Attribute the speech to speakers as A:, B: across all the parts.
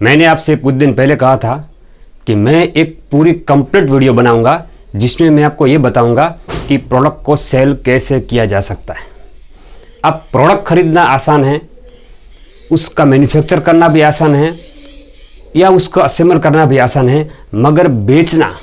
A: मैंने आपसे कुछ दिन पहले कहा था कि मैं एक पूरी कंप्लीट वीडियो बनाऊंगा जिसमें मैं आपको ये बताऊंगा कि प्रोडक्ट को सेल कैसे किया जा सकता है। अब प्रोडक्ट खरीदना आसान है, उसका मैन्युफैक्चर करना भी आसान है या उसको असेंबल करना भी आसान है, मगर बेचना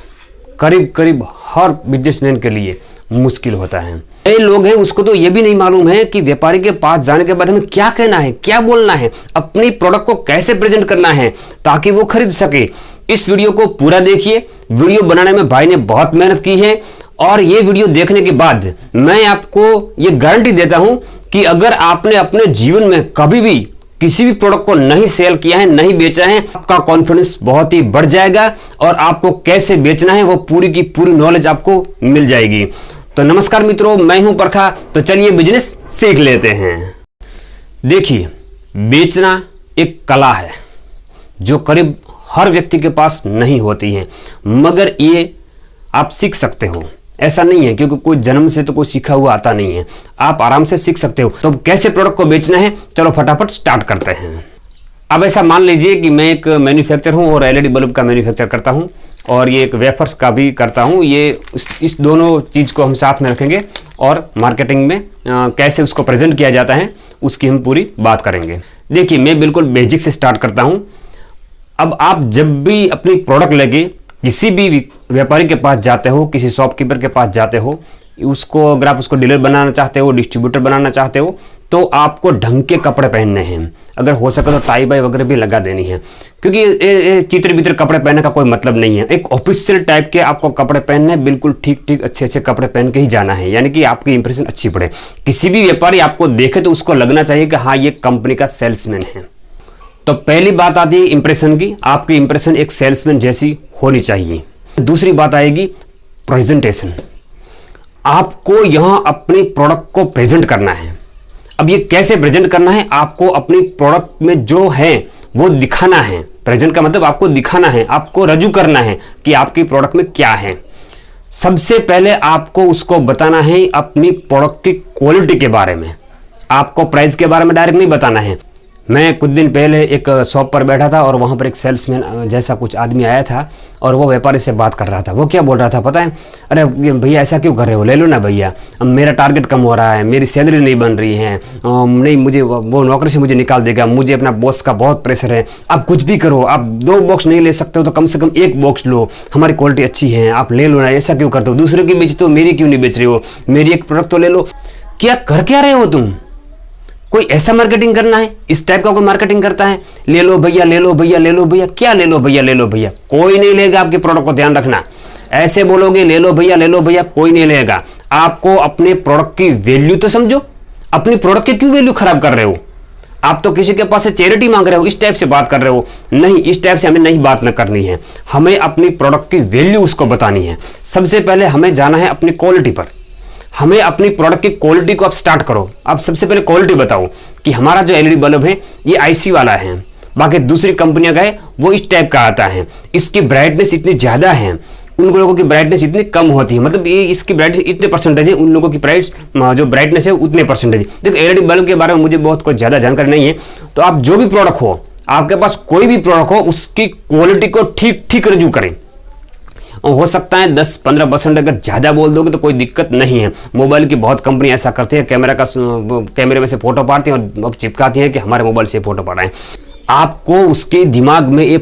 A: करीब करीब हर बिजनेसमैन के लिए मुश्किल होता है। कई लोग हैं उसको तो ये भी नहीं मालूम है कि व्यापारी के पास जाने के बाद हमें क्या कहना है, क्या बोलना है, अपनी प्रोडक्ट को कैसे प्रेजेंट करना है ताकि वो खरीद सके। इस वीडियो को पूरा देखिए। वीडियो बनाने में भाई ने बहुत मेहनत की है और ये वीडियो देखने के बाद मैं आपको ये गारंटी देता हूं कि अगर आपने अपने जीवन में कभी भी किसी भी प्रोडक्ट को नहीं सेल किया है, नहीं बेचा है, आपका कॉन्फिडेंस बहुत ही बढ़ जाएगा और आपको कैसे बेचना है वो पूरी की पूरी नॉलेज आपको मिल जाएगी। तो नमस्कार मित्रों, मैं हूं परखा। तो चलिए बिजनेस सीख लेते हैं। देखिए, बेचना एक कला है जो करीब हर व्यक्ति के पास नहीं होती है, मगर ये आप सीख सकते हो। ऐसा नहीं है क्योंकि कोई जन्म से तो कोई सीखा हुआ आता नहीं है, आप आराम से सीख सकते हो। तो कैसे प्रोडक्ट को बेचना है, चलो फटाफट स्टार्ट करते हैं। अब ऐसा मान लीजिए कि मैं एक मैन्युफैक्चर हूं और एलईडी बल्ब का मैन्युफैक्चर करता हूं और ये एक वेफर्स का भी करता हूं। ये इस दोनों चीज़ को हम साथ में रखेंगे और मार्केटिंग में कैसे उसको प्रेजेंट किया जाता है उसकी हम पूरी बात करेंगे। देखिए, मैं बिल्कुल बेसिक से स्टार्ट करता हूं। अब आप जब भी अपनी प्रोडक्ट लेके किसी भी व्यापारी के पास जाते हो, किसी शॉपकीपर के पास जाते हो, उसको अगर आप उसको डीलर बनाना चाहते हो, डिस्ट्रीब्यूटर बनाना चाहते हो, तो आपको ढंग के कपड़े पहनने हैं। अगर हो सके तो टाई बाई वगैरह भी लगा देनी है, क्योंकि चित्र बित्र कपड़े पहनने का कोई मतलब नहीं है। एक ऑफिशियल टाइप के आपको कपड़े पहनने हैं, बिल्कुल ठीक ठीक अच्छे अच्छे कपड़े पहन के ही जाना है, यानी कि आपकी इंप्रेशन अच्छी पड़े। किसी भी व्यापारी आपको देखे तो उसको लगना चाहिए कि हाँ, ये कंपनी का सेल्समैन है। तो पहली बात आती है इंप्रेशन की। आपकी इंप्रेशन एक सेल्समैन जैसी होनी चाहिए। दूसरी बात आएगी प्रेजेंटेशन। आपको यहां अपनी प्रोडक्ट को प्रेजेंट करना है। अब ये कैसे प्रेजेंट करना है, आपको अपनी प्रोडक्ट में जो है वो दिखाना है। प्रेजेंट का मतलब आपको दिखाना है, आपको रजू करना है कि आपकी प्रोडक्ट में क्या है। सबसे पहले आपको उसको बताना है अपनी प्रोडक्ट की क्वालिटी के बारे में। आपको प्राइस के बारे में डायरेक्ट नहीं बताना है। मैं कुछ दिन पहले एक शॉप पर बैठा था और वहाँ पर एक सेल्समैन जैसा कुछ आदमी आया था और वो व्यापारी से बात कर रहा था। वो क्या बोल रहा था पता है? अरे भैया ऐसा क्यों कर रहे हो, ले लो ना भैया, मेरा टारगेट कम हो रहा है, मेरी सैलरी नहीं बन रही है, नहीं मुझे वो नौकरी से मुझे निकाल देगा, मुझे अपना बॉस का बहुत प्रेशर है। आप कुछ भी करो, आप 2 बॉक्स नहीं ले सकते हो तो कम से कम 1 बॉक्स लो, हमारी क्वालिटी अच्छी है, आप ले लो ना, ऐसा क्यों करते हो? दूसरे की बेचते हो, मेरी क्यों नहीं बेच रहे हो? मेरी एक प्रोडक्ट तो ले लो। क्या कर क्या रहे हो तुम? कोई ऐसा मार्केटिंग करना है? इस टाइप का कोई मार्केटिंग करता है, ले लो भैया, ले लो भैया, ले लो भैया। क्या ले लो भैया, ले लो भैया? कोई नहीं लेगा आपके प्रोडक्ट को, ध्यान रखना। ऐसे बोलोगे ले लो भैया, ले लो भैया, कोई नहीं लेगा। आपको अपने प्रोडक्ट की वैल्यू तो समझो। अपनी प्रोडक्ट की क्यों वैल्यू खराब कर रहे हो? आप तो किसी के पास से चैरिटी मांग रहे हो, इस टाइप से बात कर रहे हो। नहीं, इस टाइप से हमें नहीं बात न करनी है। हमें अपनी प्रोडक्ट की वैल्यू उसको बतानी है। सबसे पहले हमें जाना है अपनी क्वालिटी पर। हमें अपनी प्रोडक्ट की क्वालिटी को आप स्टार्ट करो। आप सबसे पहले क्वालिटी बताओ कि हमारा जो एलईडी बल्ब है ये आईसी वाला है, बाकी दूसरी कंपनियां का है वो इस टाइप का आता है, इसकी ब्राइटनेस इतनी ज्यादा है, उन लोगों की ब्राइटनेस इतनी कम होती है, मतलब ये इसकी ब्राइटनेस इतने परसेंटेज है, उन लोगों की प्राइस जो ब्राइटनेस है उतने परसेंटेज। देखो, एलईडी बल्ब के बारे में मुझे बहुत कुछ ज्यादा जानकारी नहीं है, तो आप जो भी प्रोडक्ट हो, आपके पास कोई भी प्रोडक्ट हो, उसकी क्वालिटी को ठीक ठीक रिव्यू करें। हो सकता है 10-15% अगर ज़्यादा बोल दोगे तो कोई दिक्कत नहीं है। मोबाइल की बहुत कंपनी ऐसा करती है, कैमरे में से फोटो पाड़ती हैं और चिपकाती हैं कि हमारे मोबाइल से फोटो पड़ाएं। आपको उसके दिमाग में ये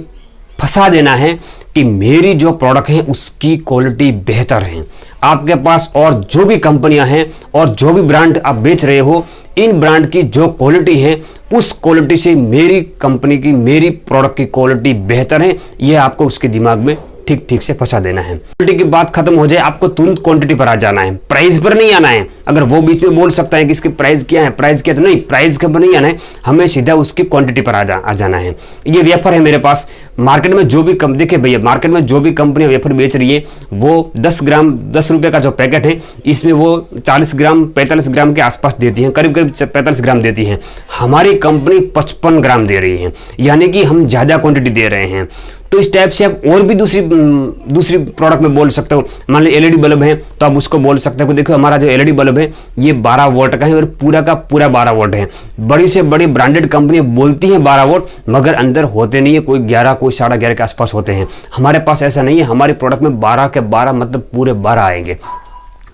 A: फंसा देना है कि मेरी जो प्रोडक्ट है उसकी क्वालिटी बेहतर है। आपके पास और जो भी कंपनियां हैं और जो भी ब्रांड आप बेच रहे हो, इन ब्रांड की जो क्वालिटी है उस क्वालिटी से मेरी कंपनी की, मेरी प्रोडक्ट की क्वालिटी बेहतर है, ये आपको उसके दिमाग में ठीक ठीक से फंसा देना है। क्वालिटी की बात खत्म हो जाए, आपको तुरंत क्वांटिटी पर आ जाना है, प्राइस पर नहीं आना है। अगर वो बीच में बोल सकता है कि इसकी प्राइस क्या है, प्राइस क्या, तो नहीं, प्राइस के पर नहीं आना है, हमें सीधा उसकी क्वांटिटी पर आ जाना है। ये वेफर है मेरे पास, मार्केट में जो भी देखिए भैया, मार्केट में जो भी कंपनी वेफर बेच रही है वो 10 ग्राम 10 रुपये का जो पैकेट है, इसमें वो 40 ग्राम 45 ग्राम के आसपास देती हैं, करीब करीब 45 ग्राम देती हैं। हमारी कंपनी 55 ग्राम दे रही है, यानी कि हम ज़्यादा क्वांटिटी दे रहे हैं। तो तो इस टाइप से आप और भी दूसरी प्रोडक्ट में बोल सकते हो। मान लो एलईडी बल्ब है तो आप उसको बोल सकते हो कि देखो हमारा जो एलईडी बल्ब है ये 12 वोल्ट का है और पूरा का पूरा 12 वोल्ट है। बड़ी से बड़ी ब्रांडेड कंपनी बोलती है 12 वोल्ट, मगर अंदर होते नहीं है, कोई 11 कोई 11.5 के आसपास होते हैं। हमारे पास ऐसा नहीं है, हमारे प्रोडक्ट में 12 के 12 मतलब पूरे 12 आएंगे,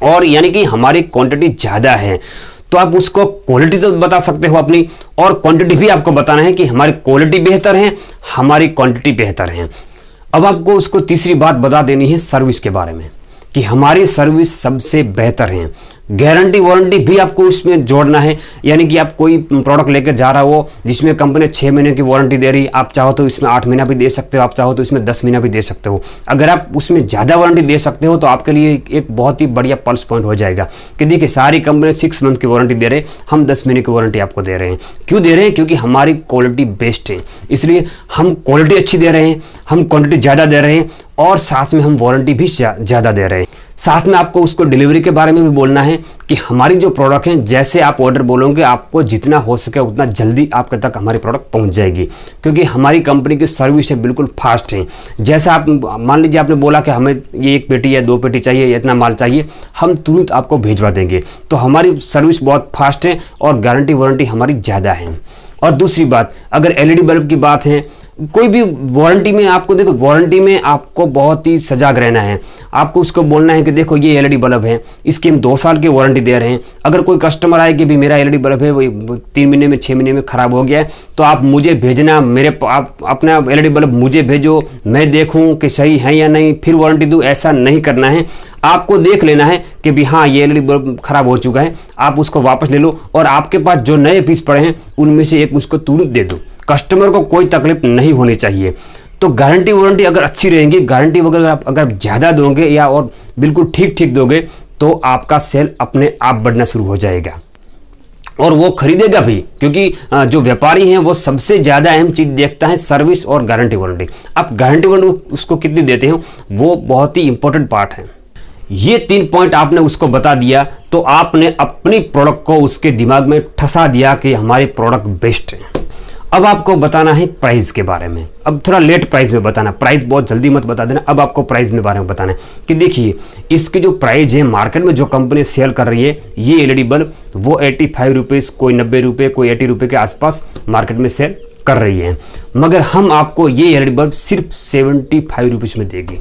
A: और यानी कि हमारी क्वांटिटी ज़्यादा है। तो आप उसको क्वालिटी तो बता सकते हो अपनी, और क्वांटिटी भी आपको बताना है कि हमारी क्वालिटी बेहतर है, हमारी क्वांटिटी बेहतर है। अब आपको उसको तीसरी बात बता देनी है सर्विस के बारे में, कि हमारी सर्विस सबसे बेहतर है। गारंटी वारंटी भी आपको उसमें जोड़ना है, यानी कि आप कोई प्रोडक्ट लेकर जा रहा हो जिसमें कंपनी 6 महीने की वारंटी दे रही, आप चाहो तो इसमें 8 महीना भी दे सकते हो, आप चाहो तो इसमें 10 महीना भी दे सकते हो। अगर आप उसमें ज़्यादा वारंटी दे सकते हो तो आपके लिए एक बहुत ही बढ़िया पल्स पॉइंट हो जाएगा कि देखिए सारी कंपनी 6 मंथ की वारंटी दे रहे, हम 10 महीने की वारंटी आपको दे रहे हैं। क्यों दे रहे हैं? क्योंकि हमारी क्वालिटी बेस्ट है, इसलिए हम क्वालिटी अच्छी दे रहे हैं, हम क्वांटिटी ज़्यादा दे रहे हैं, और साथ में हम वारंटी भी ज़्यादा दे रहे हैं। साथ में आपको उसको डिलीवरी के बारे में भी बोलना है कि हमारी जो प्रोडक्ट है, जैसे आप ऑर्डर बोलोगे आपको जितना हो सके उतना जल्दी आपके तक हमारी प्रोडक्ट पहुंच जाएगी, क्योंकि हमारी कंपनी की सर्विस है बिल्कुल फास्ट है। जैसे आप मान लीजिए आपने बोला कि हमें ये 1 पेटी या 2 पेटी चाहिए, इतना माल चाहिए, हम तुरंत आपको भिजवा देंगे। तो हमारी सर्विस बहुत फास्ट है और गारंटी वारंटी हमारी ज़्यादा है। और दूसरी बात, अगर एलईडी बल्ब की बात है, कोई भी वारंटी में आपको देखो, वारंटी में आपको बहुत ही सजाग रहना है। आपको उसको बोलना है कि देखो ये एलईडी बल्ब है, इसकी हम 2 साल की वारंटी दे रहे हैं। अगर कोई कस्टमर आए कि भी मेरा एलईडी बल्ब है वो 3 महीने में 6 महीने में ख़राब हो गया है, तो आप मुझे भेजना, आप अपना एलईडी बल्ब मुझे भेजो, मैं देखूं कि सही है या नहीं, फिर वारंटी दूं। ऐसा नहीं करना है। आपको देख लेना है कि भी हाँ ये एलईडी बल्ब खराब हो चुका है, आप उसको वापस ले लो, और आपके पास जो नए पीस पड़े हैं उनमें से एक उसको तुरंत दे दो। कस्टमर को कोई तकलीफ नहीं होनी चाहिए। तो गारंटी वारंटी अगर अच्छी रहेंगी, गारंटी वगैरह अगर ज़्यादा दोगे या और बिल्कुल ठीक दोगे, तो आपका सेल अपने आप बढ़ना शुरू हो जाएगा और वो खरीदेगा भी, क्योंकि जो व्यापारी हैं वो सबसे ज़्यादा अहम चीज़ देखता है सर्विस और गारंटी वारंटी। आप गारंटी वारंटी उसको कितनी देते हो वो बहुत ही इंपॉर्टेंट पार्ट है। ये 3 पॉइंट आपने उसको बता दिया तो आपने अपनी प्रोडक्ट को उसके दिमाग में ठसा दिया कि हमारी प्रोडक्ट बेस्ट है। अब आपको बताना है प्राइस के बारे में। अब थोड़ा लेट प्राइस में बताना, प्राइस बहुत जल्दी मत बता देना। अब आपको प्राइस में बारे में बताना है कि देखिए इसकी जो प्राइस है मार्केट में जो कंपनी सेल कर रही है ये एलईडी बल्ब, वो 85 रुपीज़, कोई 90 रुपये, कोई 80 रुपये के आसपास मार्केट में सेल कर रही है, मगर हम आपको ये एलईडी बल्ब सिर्फ 75 रुपीज़ में देगी।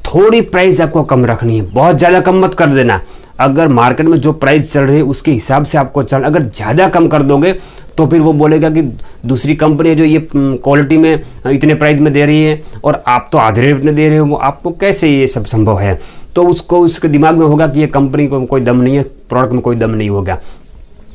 A: थोड़ी प्राइस आपको कम रखनी है, बहुत ज़्यादा कम मत कर देना। अगर मार्केट में जो प्राइस चल रही है उसके हिसाब से आपको चलना। अगर ज़्यादा कम कर दोगे तो फिर वो बोलेगा कि दूसरी कंपनी है जो ये क्वालिटी में इतने प्राइस में दे रही है और आप तो आधे रेट में दे रहे हो, आपको कैसे ये सब संभव है। तो उसको उसके दिमाग में होगा कि ये कंपनी को कोई दम नहीं है, प्रोडक्ट में कोई दम नहीं होगा।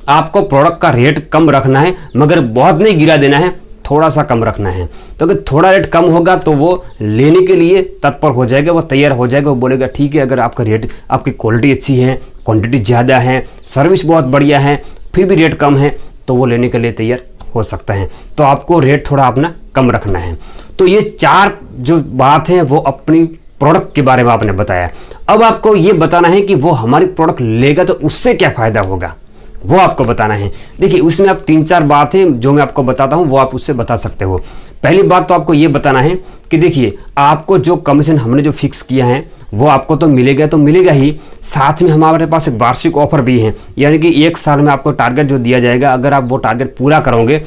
A: आपको प्रोडक्ट का रेट कम रखना है, मगर बहुत नहीं गिरा देना है, थोड़ा सा कम रखना है। तो अगर थोड़ा रेट कम होगा तो वो लेने के लिए तत्पर हो जाएगा, वो तैयार हो जाएगा, वो बोलेगा ठीक है अगर आपका रेट, आपकी क्वालिटी अच्छी है, क्वांटिटी ज़्यादा है, सर्विस बहुत बढ़िया है, फिर भी रेट कम है, तो वो लेने के लिए तैयार हो सकता है। तो आपको रेट थोड़ा अपना कम रखना है। तो ये 4 जो बात है वो अपनी प्रोडक्ट के बारे में आपने बताया। अब आपको ये बताना है कि वो हमारी प्रोडक्ट लेगा तो उससे क्या फ़ायदा होगा, वो आपको बताना है। देखिए उसमें आप 3-4 बातें जो मैं आपको बताता हूँ वो आप उससे बता सकते हो। पहली बात तो आपको ये बताना है कि देखिए आपको जो कमीशन हमने जो फिक्स किया है वो आपको तो मिलेगा ही, साथ में हमारे पास एक वार्षिक ऑफर भी है, यानी कि 1 साल में आपको टारगेट जो दिया जाएगा, अगर आप वो टारगेट पूरा करोगे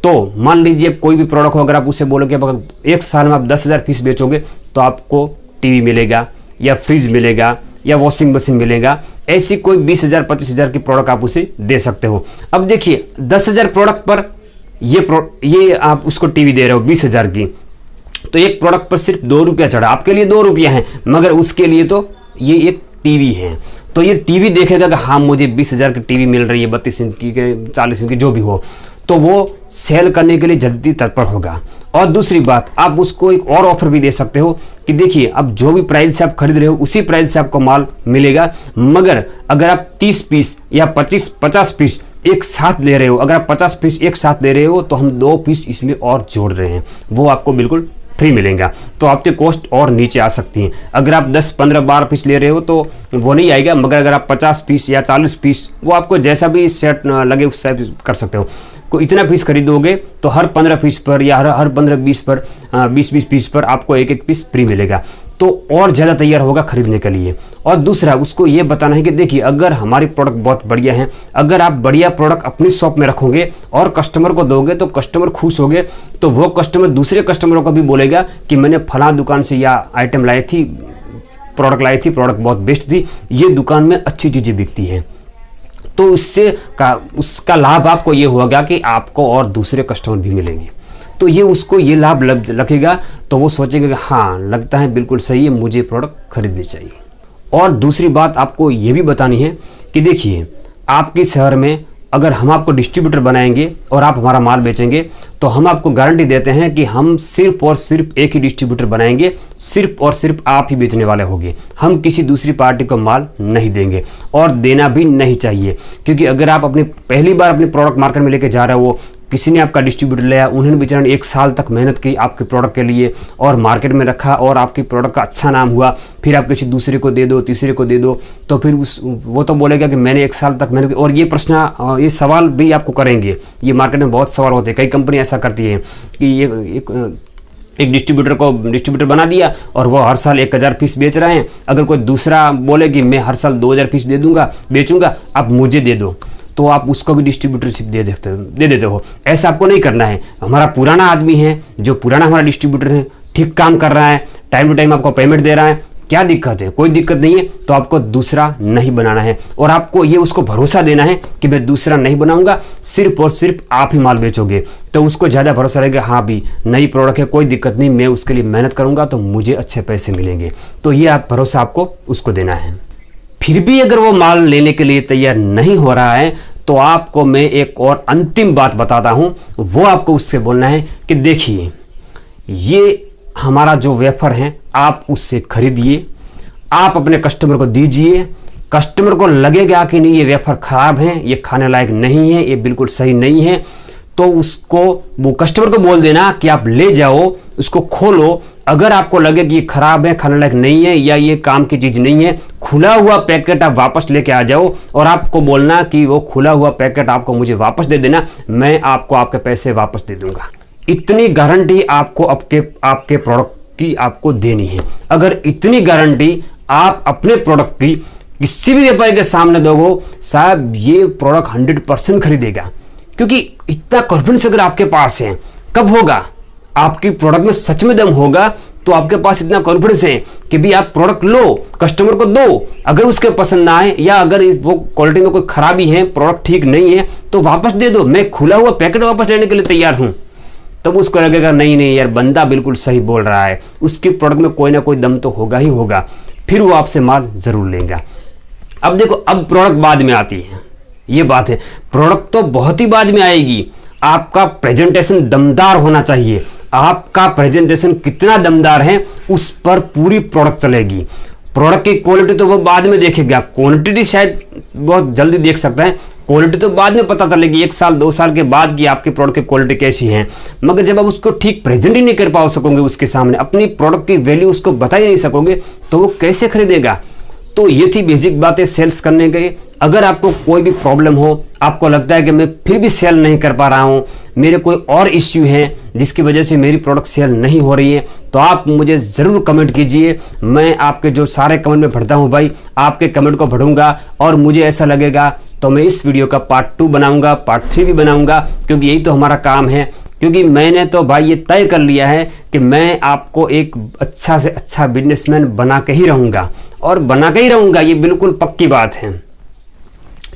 A: तो मान लीजिए कोई भी प्रोडक्ट हो, अगर आप उससे बोलोगे अगर 1 साल में आप 10,000 पीस बेचोगे तो आपको टीवी मिलेगा या फ्रिज मिलेगा या वॉशिंग मशीन मिलेगा। ऐसी कोई 20,000 25,000 की प्रोडक्ट आप उसे दे सकते हो। अब देखिए 10,000 प्रोडक्ट पर ये आप उसको टीवी दे रहे हो 20,000 की, तो एक प्रोडक्ट पर सिर्फ 2 रुपया चढ़ा, आपके लिए 2 रुपया है, मगर उसके लिए तो ये एक टीवी है। तो ये टीवी देखेगा कि हाँ मुझे 20,000 की टीवी मिल रही है, 32 इंच की, 40 इंच की, जो भी हो, तो वो सेल करने के लिए जल्दी तत्पर होगा। और दूसरी बात, आप उसको एक और ऑफर भी दे सकते हो कि देखिए अब जो भी प्राइस से आप खरीद रहे हो उसी प्राइस से आपको माल मिलेगा, मगर अगर आप 30 पीस या 50 पीस एक साथ ले रहे हो, अगर आप 50 पीस एक साथ ले रहे हो तो हम 2 पीस इसमें और जोड़ रहे हैं, वो आपको बिल्कुल फ्री मिलेगा। तो आपके कॉस्ट और नीचे आ सकती हैं। अगर आप 10, 15, 12 पीस ले रहे हो तो वो नहीं आएगा, मगर अगर आप 50 पीस या 40 पीस, वो आपको जैसा भी सेट लगे उस टाइप कर सकते हो। को इतना पीस खरीदोगे तो हर 15 पीस पर या हर 15-20 पर 20-20 पीस पर आपको एक एक पीस फ्री मिलेगा, तो और ज़्यादा तैयार होगा खरीदने के लिए। और दूसरा उसको ये बताना है कि देखिए अगर हमारी प्रोडक्ट बहुत बढ़िया है, अगर आप बढ़िया प्रोडक्ट अपनी शॉप में रखोगे और कस्टमर को दोगे तो कस्टमर खुश होगे, तो वो कस्टमर दूसरे कस्टमरों को भी बोलेगा कि मैंने फलां दुकान से यह आइटम लाई थी, प्रोडक्ट बहुत बेस्ट थी, ये दुकान में अच्छी चीज़ें बिकती हैं। तो उसका लाभ आपको ये होगा कि आपको और दूसरे कस्टमर भी मिलेंगे, तो ये उसको ये लाभ लगेगा, तो वो सोचेगा कि हाँ लगता है बिल्कुल सही है, मुझे प्रोडक्ट खरीदनी चाहिए। और दूसरी बात आपको ये भी बतानी है कि देखिए आपके शहर में अगर हम आपको डिस्ट्रीब्यूटर बनाएंगे और आप हमारा माल बेचेंगे, तो हम आपको गारंटी देते हैं कि हम सिर्फ और सिर्फ एक ही डिस्ट्रीब्यूटर बनाएंगे, सिर्फ और सिर्फ आप ही बेचने वाले होंगे, हम किसी दूसरी पार्टी को माल नहीं देंगे और देना भी नहीं चाहिए। क्योंकि अगर आप अपनी पहली बार अपनी प्रोडक्ट मार्केट में लेके जा रहे हो, किसी ने आपका डिस्ट्रीब्यूटर लिया, उन्होंने बेचारे 1 साल तक मेहनत की आपके प्रोडक्ट के लिए और मार्केट में रखा और आपकी प्रोडक्ट का अच्छा नाम हुआ, फिर आप किसी दूसरे को दे दो, तीसरे को दे ददो, तो फिर वो तो बोलेगा कि मैंने 1 साल तक मेहनत की। और ये सवाल भी आपको करेंगे, ये मार्केट में बहुत सवाल होते हैं, कई कंपनी ऐसा करती है कि एक डिस्ट्रीब्यूटर बना दिया और वो हर साल 1000 पीस बेच रहे हैं, अगर कोई दूसरा बोले कि मैं हर साल 2000 पीस बेचूंगा, आप मुझे दे दो, तो आप उसको भी डिस्ट्रीब्यूटरशिप दे देते हो। ऐसा आपको नहीं करना है। हमारा पुराना आदमी है, जो पुराना हमारा डिस्ट्रीब्यूटर है, ठीक काम कर रहा है, टाइम टू टाइम आपको पेमेंट दे रहा है, क्या दिक्कत है? कोई दिक्कत नहीं है। तो आपको दूसरा नहीं बनाना है और आपको ये उसको भरोसा देना है कि मैं दूसरा नहीं बनाऊंगा, सिर्फ और सिर्फ आप ही माल बेचोगे, तो उसको ज़्यादा भरोसा रहेगा, हाँ भी नई प्रोडक्ट है, कोई दिक्कत नहीं, मैं उसके लिए मेहनत करूंगा तो मुझे अच्छे पैसे मिलेंगे। तो ये आप भरोसा आपको उसको देना है। फिर भी अगर वो माल लेने के लिए तैयार नहीं हो रहा है, तो आपको मैं एक और अंतिम बात बताता हूं, वो आपको उससे बोलना है कि देखिए ये हमारा जो वेफर है आप उससे खरीदिए, आप अपने कस्टमर को दीजिए, कस्टमर को लगेगा कि नहीं ये वेफर खराब है, ये खाने लायक नहीं है, ये बिल्कुल सही नहीं है, तो वो कस्टमर को बोल देना कि आप ले जाओ, उसको खोलो, अगर आपको लगे कि ये खराब है, खाने लायक नहीं है या ये काम की चीज़ नहीं है, खुला हुआ पैकेट आप वापस लेके आ जाओ और आपको बोलना कि वो खुला हुआ पैकेट आपको मुझे वापस दे देना, मैं आपको आपके पैसे वापस दे दूंगा। इतनी गारंटी आपको आपके प्रोडक्ट की आपको देनी है। अगर इतनी गारंटी आप अपने प्रोडक्ट की किसी भी व्यापारी के सामने दोगे, साहब ये प्रोडक्ट 100% खरीदेगा, क्योंकि इतना कॉन्फिडेंस अगर आपके पास है, कब होगा? आपकी प्रोडक्ट में सच में दम होगा, तो आपके पास इतना कॉन्फिडेंस है कि भी आप प्रोडक्ट लो, कस्टमर को दो, अगर उसके पसंद ना आए या अगर वो क्वालिटी में कोई खराबी है, प्रोडक्ट ठीक नहीं है, तो वापस दे दो, मैं खुला हुआ पैकेट वापस लेने के लिए तैयार हूं। तब उसको लगेगा नहीं यार बंदा बिल्कुल सही बोल रहा है, उसकी प्रोडक्ट में कोई ना कोई दम तो होगा ही होगा, फिर वो आपसे माल जरूर लेगा। अब देखो, अब प्रोडक्ट बाद में आती है, ये बात है, प्रोडक्ट तो बहुत ही बाद में आएगी। आपका प्रेजेंटेशन दमदार होना चाहिए, आपका प्रेजेंटेशन कितना दमदार है उस पर पूरी प्रोडक्ट चलेगी। प्रोडक्ट की क्वालिटी तो वो बाद में देखेगा, क्वांटिटी शायद बहुत जल्दी देख सकता है, क्वालिटी तो बाद में पता चलेगी 1 साल 2 साल के बाद कि आपके प्रोडक्ट की क्वालिटी कैसी है। मगर जब आप उसको ठीक प्रेजेंट ही नहीं कर पाओ सकोगे उसके सामने, अपनी प्रोडक्ट की वैल्यू उसको बता ही नहीं सकोगे, तो वो कैसे खरीदेगा? तो ये थी बेसिक बातें सेल्स करने के। अगर आपको कोई भी प्रॉब्लम हो, आपको लगता है कि मैं फिर भी सेल नहीं कर पा रहा हूँ, मेरे कोई और इश्यू है जिसकी वजह से मेरी प्रोडक्ट सेल नहीं हो रही है, तो आप मुझे ज़रूर कमेंट कीजिए। मैं आपके जो सारे कमेंट में पढ़ता हूँ भाई, आपके कमेंट को पढ़ूंगा और मुझे ऐसा लगेगा तो मैं इस वीडियो का पार्ट 2 बनाऊंगा, पार्ट 3 भी बनाऊंगा, क्योंकि यही तो हमारा काम है। क्योंकि मैंने तो भाई ये तय कर लिया है कि मैं आपको एक अच्छा से अच्छा बिजनेसमैन बना के ही रहूँगा और बना के ही रहूँगा, ये बिल्कुल पक्की बात है।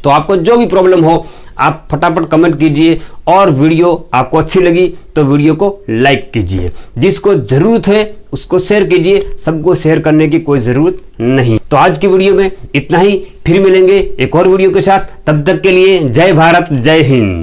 A: तो आपको जो भी प्रॉब्लम हो आप फटाफट कमेंट कीजिए, और वीडियो आपको अच्छी लगी तो वीडियो को लाइक कीजिए, जिसको ज़रूरत है उसको शेयर कीजिए, सबको शेयर करने की कोई ज़रूरत नहीं। तो आज की वीडियो में इतना ही, फिर मिलेंगे एक और वीडियो के साथ, तब तक के लिए जय भारत, जय हिंद।